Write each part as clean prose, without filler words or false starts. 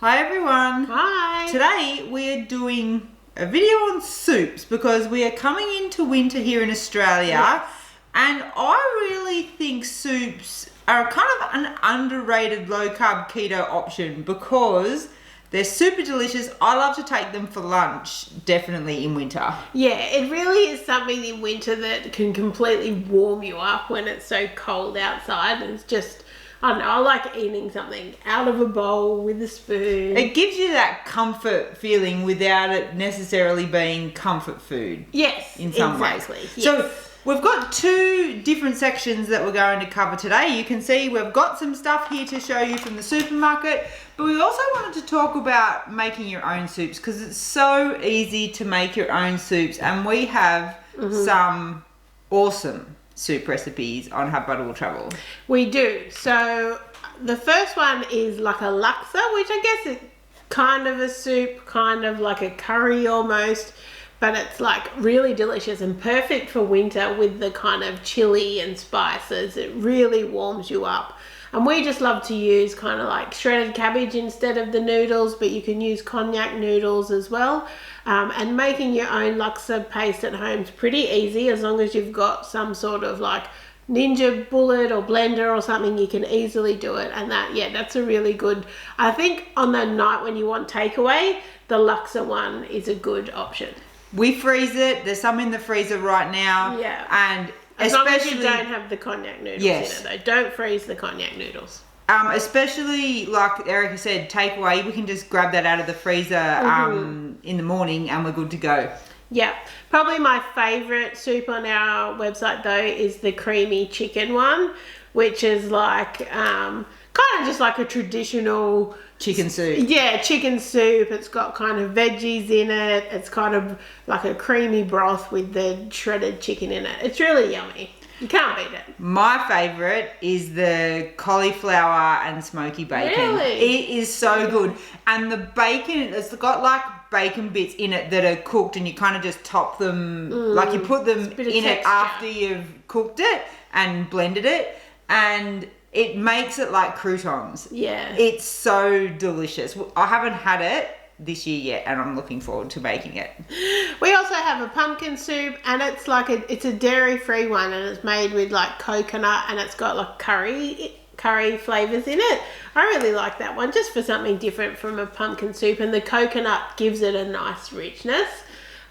Hi everyone. Hi. Today we're doing a video on soups because we are coming into winter here in Australia. Yes. And I really think soups are kind of an underrated low carb keto option because they're super delicious. I love to take them for lunch, definitely in winter. Yeah, it really is something in winter that can completely warm you up when it's so cold outside. And it's just, I don't know, I like eating something out of a bowl with a spoon. It gives you that comfort feeling without it necessarily being comfort food. Yes, in some exactly. ways. Yes. So we've got two different sections that we're going to cover today. You can see we've got some stuff here to show you from the supermarket, but we also wanted to talk about making your own soups because it's so easy to make your own soups, and we have some awesome soup recipes on Have Butter Will Travel. We do. So the first one is like a laksa, which I guess is kind of a soup, kind of like a curry almost, but it's like really delicious and perfect for winter with the kind of chili and spices. It really warms you up. And we just love to use kind of like shredded cabbage instead of the noodles, but you can use cognac noodles as well. And making your own laksa paste at home is pretty easy as long as you've got some sort of like Ninja bullet or blender or something. You can easily do it, and that's a really good, I think on the night when you want takeaway, the laksa one is a good option. We freeze it. There's some in the freezer right now. Yeah. And as long as you don't have the cognac noodles in it though. Don't freeze the cognac noodles. Especially like Erica said, takeaway, we can just grab that out of the freezer in the morning and we're good to go. Yeah, probably my favourite soup on our website though is the creamy chicken one, which is like kind of just like a traditional chicken soup. Yeah, chicken soup. It's got kind of veggies in it. It's kind of like a creamy broth with the shredded chicken in it. It's really yummy. You can't beat it. My favourite is the cauliflower and smoky bacon. Really? It is so good. And the bacon, it's got like bacon bits in it that are cooked, and you kind of just top them, like you put them in it after you've cooked it and blended it, and it makes it like croutons. Yeah. It's so delicious. I haven't had it this year yet, and I'm looking forward to making it. We also have a pumpkin soup, and it's like it's a dairy-free one, and it's made with like coconut, and it's got like curry flavors in it. I really like that one, just for something different from a pumpkin soup, and the coconut gives it a nice richness.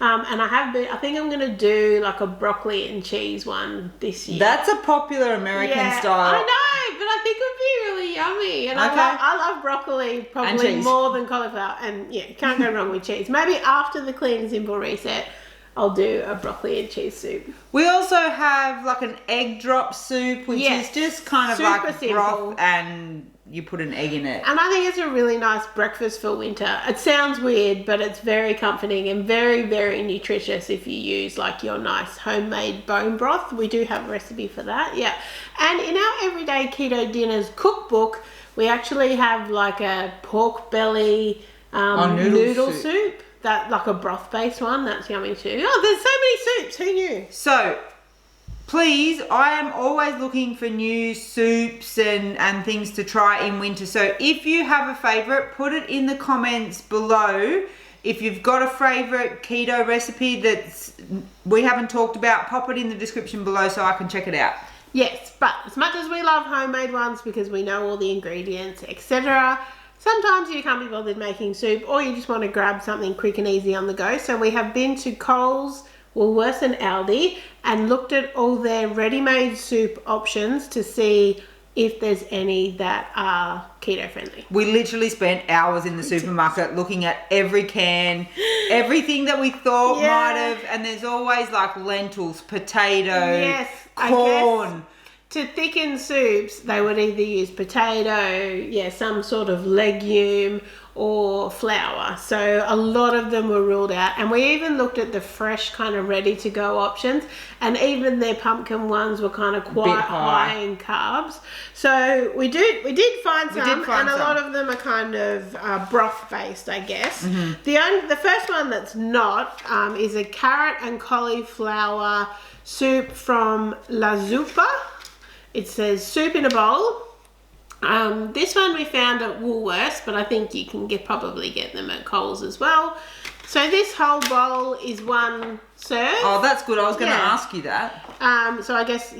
And I think I'm going to do like a broccoli and cheese one this year. That's a popular American style. I know, but I think it would be really yummy. And I love broccoli probably more than cauliflower. And yeah, can't go wrong with cheese. Maybe after the Clean and Simple reset, I'll do a broccoli and cheese soup. We also have like an egg drop soup, which is just kind of like broth and you put an egg in it. And I think it's a really nice breakfast for winter. It sounds weird, but it's very comforting and very, very nutritious if you use like your nice homemade bone broth. We do have a recipe for that, yeah. And in our Everyday Keto Dinners cookbook, we actually have like a pork belly noodle soup. That like a broth-based one. That's yummy too. Oh, there's so many soups. Who knew? So, please, I am always looking for new soups and things to try in winter. So if you have a favourite, put it in the comments below. If you've got a favourite keto recipe that we haven't talked about, pop it in the description below so I can check it out. Yes, but as much as we love homemade ones because we know all the ingredients, etc., sometimes you can't be bothered making soup, or you just want to grab something quick and easy on the go. So we have been to Coles, Woolworths and Aldi and looked at all their ready-made soup options to see if there's any that are keto friendly. We literally spent hours in the supermarket looking at every can, everything that we thought might have, and there's always like lentils, potato, corn. To thicken soups, they would either use potato, some sort of legume, or flour. So a lot of them were ruled out. And we even looked at the fresh kind of ready to go options, and even their pumpkin ones were kind of quite high in carbs. So we did find some, and a lot of them are kind of broth based, I guess. The first one that's not is a carrot and cauliflower soup from La Zuppa. It says soup in a bowl. This one we found at Woolworths, but I think you can probably get them at Coles as well. So this whole bowl is 1 serve. Oh, that's good. I was going to ask you that. So I guess,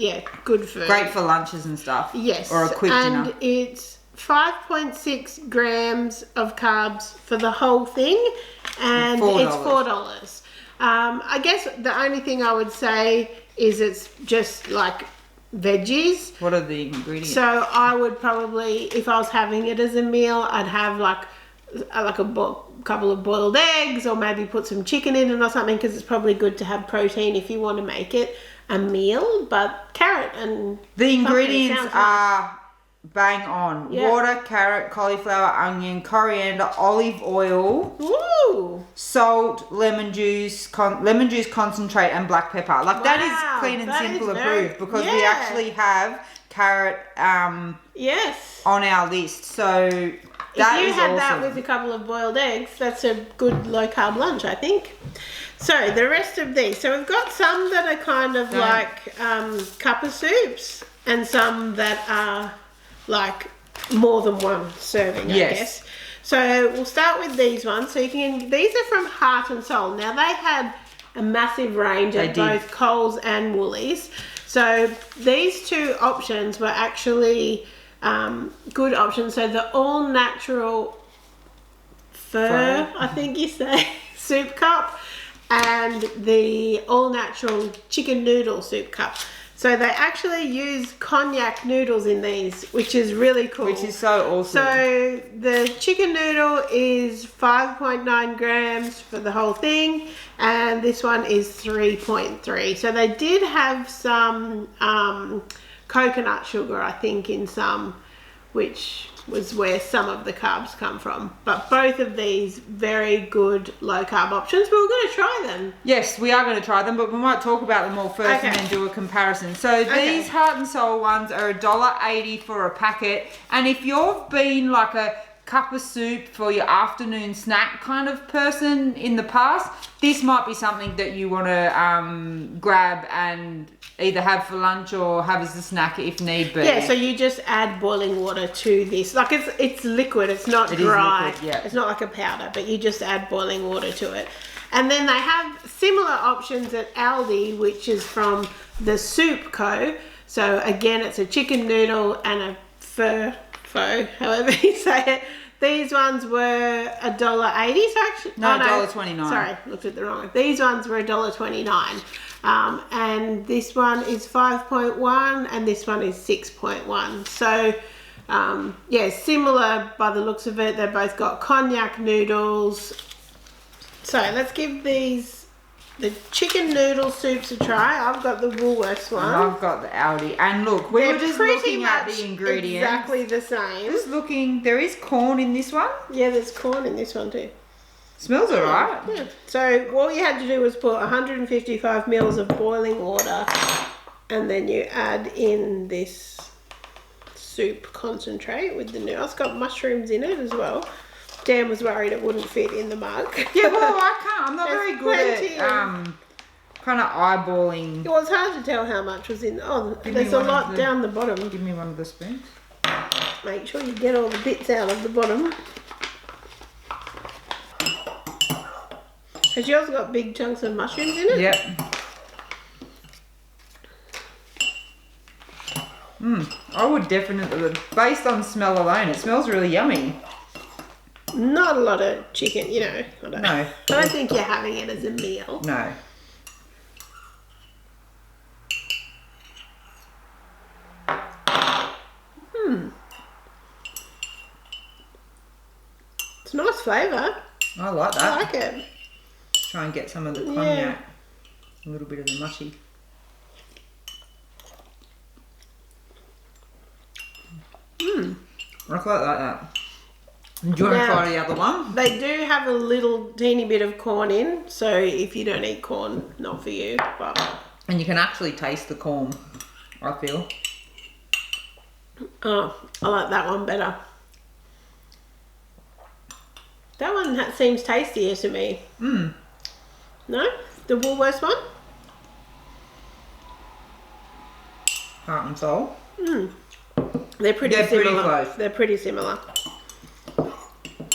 good food. Great for lunches and stuff. Yes. Or a quick dinner. And it's 5.6 grams of carbs for the whole thing, and it's $4. I guess the only thing I would say is it's just like veggies. What are the ingredients? So I would probably, if I was having it as a meal, I'd have like a couple of boiled eggs, or maybe put some chicken in it or something, because it's probably good to have protein if you want to make it a meal. But carrot and the ingredients are bang on. Yeah. Water, carrot, cauliflower, onion, coriander, olive oil, salt, lemon juice concentrate, and black pepper. Like that is clean and simple approved, because we actually have carrot yes on our list. So that if you had awesome. that with a couple of boiled eggs, that's a good low carb lunch, I think. So the rest of these, so we've got some that are kind of like cup of soups, and some that are like more than 1 serving, I guess. So we'll start with these ones. So these are from Heart and Soul. Now they had a massive range at both Coles and Woolies. So these 2 options were actually good options. So the all natural fur, I think you say, soup cup, and the all natural chicken noodle soup cup. So they actually use cognac noodles in these, which is really cool. Which is so awesome. So the chicken noodle is 5.9 grams for the whole thing, and this one is 3.3. So they did have some coconut sugar, I think, in some, which was where some of the carbs come from. But both of these very good low carb options. But we're going to try them. Yes, we are going to try them, but we might talk about them all first and then do a comparison. So these Heart and Soul ones are $1.80 for a packet, and if you've been like a cup of soup for your afternoon snack kind of person in the past, this might be something that you want to grab and either have for lunch or have as a snack if need be. Yeah, so you just add boiling water to this. Like it's liquid, it's not dry. Is liquid, It's not like a powder, but you just add boiling water to it. And then they have similar options at Aldi, which is from the Soup Co. So again, it's a chicken noodle and a pho, however you say it. These ones were $1.80. So actually, $1.29. Sorry, looked at the wrong. These ones were $1.29. And this one is 5.1 and this one is 6.1. So similar by the looks of it. They've both got cognac noodles. So let's give the chicken noodle soups a try. I've got the Woolworths one. And I've got the Aldi. And look, we were just looking at the ingredients. Exactly the same. Just looking, there is corn in this one. Yeah, there's corn in this one too. Smells alright. Yeah. So all you had to do was put 155 mils of boiling water, and then you add in this soup concentrate with the noodles. It's got mushrooms in it as well. Dan was worried it wouldn't fit in the mug. Yeah, well, I can't. I'm not very good at kind of eyeballing. It was hard to tell how much was in. Oh, there's a lot down the bottom. Give me one of the spoons. Make sure you get all the bits out of the bottom. Has yours got big chunks of mushrooms in it? Yep. I would definitely, based on smell alone, it smells really yummy. Not a lot of chicken, you know. No. I don't think you're having it as a meal. No. It's a nice flavour. I like that. I like it. Try and get some of the cognac. A little bit of the mushy. I quite like that. Do you want to try the other one? They do have a little teeny bit of corn in, so if you don't eat corn, not for you. But and you can actually taste the corn, I feel. Oh, I like that one better. That one seems tastier to me. No? The Woolworths one? Heart and Soul. They're pretty They're similar. pretty close. They're pretty similar.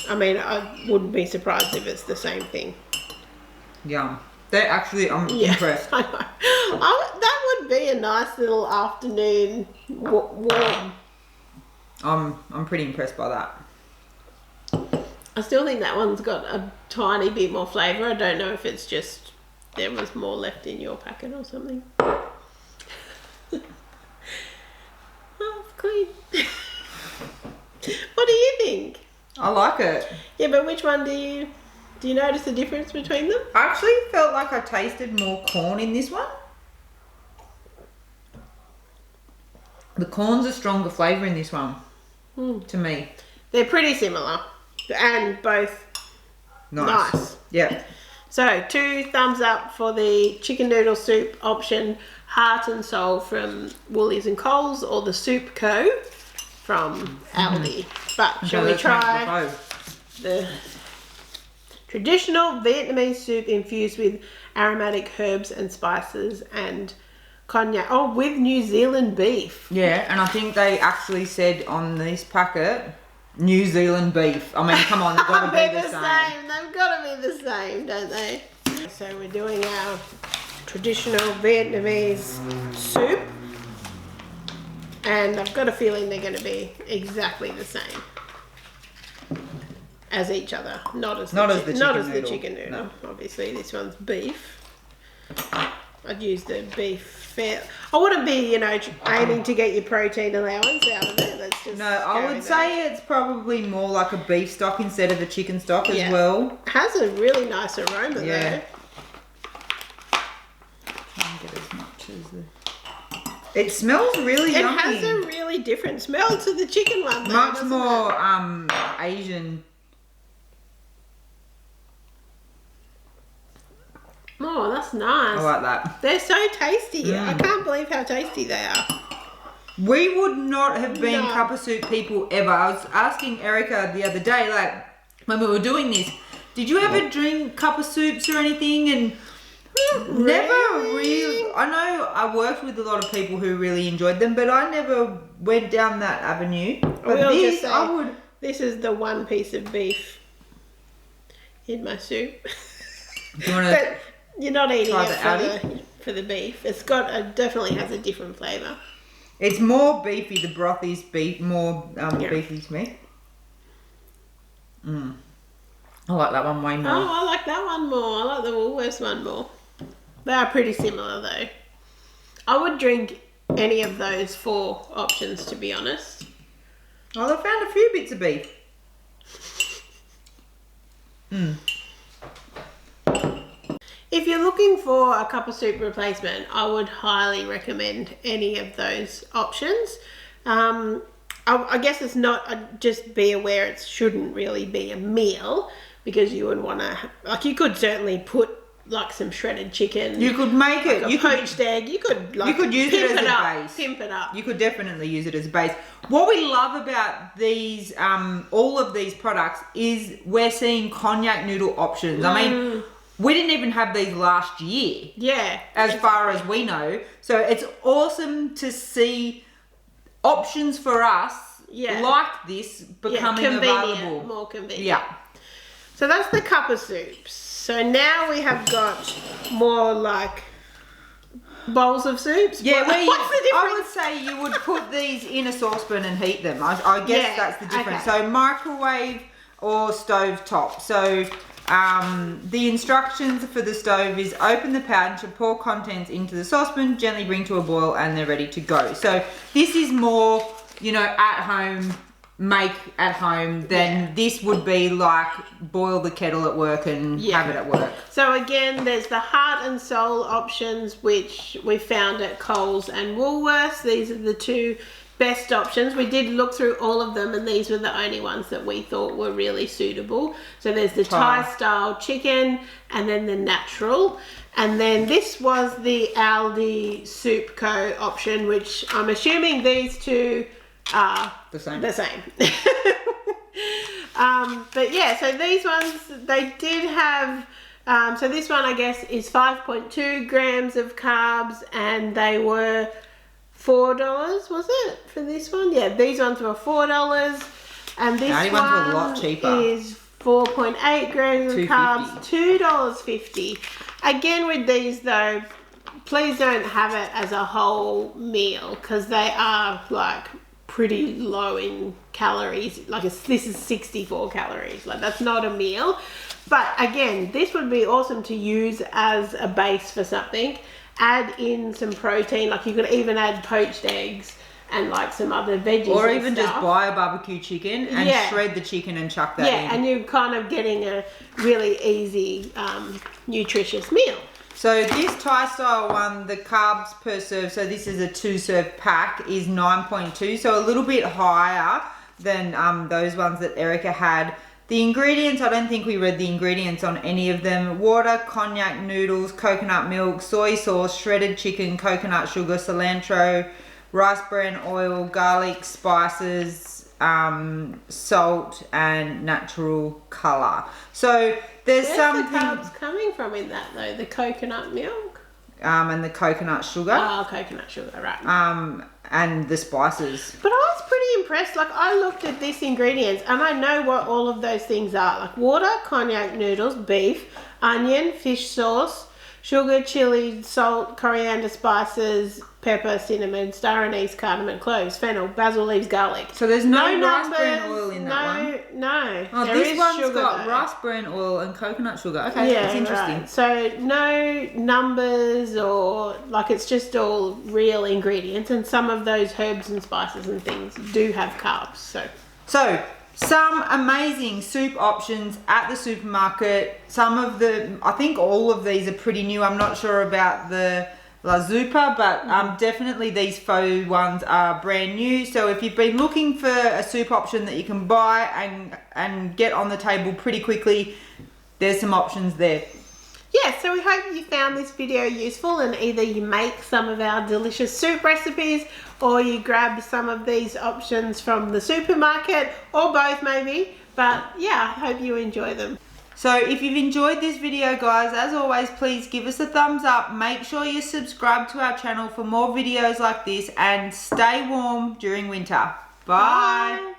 I mean, I wouldn't be surprised if it's the same thing. Yum. They're actually, I'm impressed. I know. That would be a nice little afternoon warm. I'm pretty impressed by that. I still think that one's got a tiny bit more flavour. I don't know if it's just there was more left in your packet or something. Oh, it's clean. What do you think? I like it. Yeah, but which one do you notice the difference between them? I actually felt like I tasted more corn in this one. The corn's a stronger flavour in this one, to me. They're pretty similar and both nice. Yeah. So 2 thumbs up for the chicken noodle soup option, Heart and Soul from Woolies and Coles, or the Soup Co. from Aldi. But shall we try the traditional Vietnamese soup infused with aromatic herbs and spices and cognac. Oh, with New Zealand beef. Yeah, and I think they actually said on this packet, New Zealand beef. I mean, come on, they've got to be the same. They've got to be the same, don't they? So we're doing our traditional Vietnamese soup. And I've got a feeling they're going to be exactly the same as each other. Not as the chicken noodle. No. Obviously, this one's beef. I'd use the beef fair. I wouldn't be, aiming to get your protein allowance out of it. Let's just I would say it's probably more like a beef stock instead of a chicken stock as well. It has a really nice aroma though. Try and get as much as the... It smells really yummy. It has a really different smell to the chicken one though, much more Asian. Oh, that's nice. I like that. They're so tasty. I can't believe how tasty they are. We would not have been cup of soup people ever. I was asking Erica the other day, like, when we were doing this, did you ever drink cup of soups or anything? And never really. I know I worked with a lot of people who really enjoyed them, but I never went down that avenue. But this is the one piece of beef in my soup. Do you want to... You're not eating it for the beef. It definitely has a different flavour. It's more beefy. The broth is more beefy to me. I like that one way more. Oh, I like that one more. I like the Woolworths one more. They are pretty similar though. I would drink any of those 4 options, to be honest. Oh, they found a few bits of beef. If you're looking for a cup of soup replacement, I would highly recommend any of those options. I guess it's not, just be aware it shouldn't really be a meal, because you would want to, you could certainly put some shredded chicken. You could make it. You poached egg. You could use it as a base. Pimp it up. You could definitely use it as a base. What we love about these, all of these products, is we're seeing cognac noodle options. I mean, we didn't even have these last year. Yeah. As far as we know. So it's awesome to see options for us like this becoming available. More convenient. Yeah. So that's the cup of soups. So now we have got more bowls of soups. Yeah, what's the difference? I would say you would put these in a saucepan and heat them. I guess that's the difference. Okay. So microwave or stove top. So the instructions for the stove is open the pan to pour contents into the saucepan, gently bring to a boil, and they're ready to go. So this is more, at home, make at home, than this would be boil the kettle at work and have it at work. So again, there's the Heart and Soul options, which we found at Coles and Woolworths. These are the 2 best options. We did look through all of them, and these were the only ones that we thought were really suitable. So there's the Thai style chicken, and then the natural, and then this was the Aldi Soup Co option, which I'm assuming these 2 are the same. But yeah, so these ones, they did have, so this one I guess is 5.2 grams of carbs, and they were $4, was it, for this one? Yeah, these ones were $4. And this ones were a lot cheaper. Is 4.8 grams of carbs, $2.50. Again, with these though, please don't have it as a whole meal because they are like pretty low in calories. Like this is 64 calories. Like that's not a meal. But again, this would be awesome to use as a base for something. Add in some protein. Like you could even add poached eggs and like some other veggies. Or even just buy a barbecue chicken and shred the chicken and chuck that in. Yeah, and you're kind of getting a really easy, nutritious meal. So this Thai style one, the carbs per serve, so this is a 2-serve pack, is 9.2, so a little bit higher than those ones that Erica had. The ingredients, I don't think we read the ingredients on any of them. Water, cognac, noodles, coconut milk, soy sauce, shredded chicken, coconut sugar, cilantro, rice bran oil, garlic, spices, salt, and natural colour. So there's something. Where's the carbs coming from in that though? The coconut milk? And the coconut sugar. Oh, coconut sugar, right. And the spices. But I was pretty impressed. Like I looked at these ingredients and I know what all of those things are. Like water, cognac, noodles, beef, onion, fish sauce, sugar, chili, salt, coriander, spices, pepper, cinnamon, star anise, cardamom, cloves, fennel, basil leaves, garlic. So there's no rice bran oil in that one? No. Oh, this one's got rice bran oil and coconut sugar. Okay, that's interesting. Right. So no numbers or like it's just all real ingredients, and some of those herbs and spices and things do have carbs. So some amazing soup options at the supermarket. Some of I think all of these are pretty new. I'm not sure about the La Zupa, but definitely these faux ones are brand new. So if you've been looking for a soup option that you can buy and get on the table pretty quickly, there's some options there. Yeah, so we hope you found this video useful and either you make some of our delicious soup recipes or you grab some of these options from the supermarket or both maybe. But yeah, I hope you enjoy them. So if you've enjoyed this video, guys, as always, please give us a thumbs up. Make sure you subscribe to our channel for more videos like this and stay warm during winter. Bye.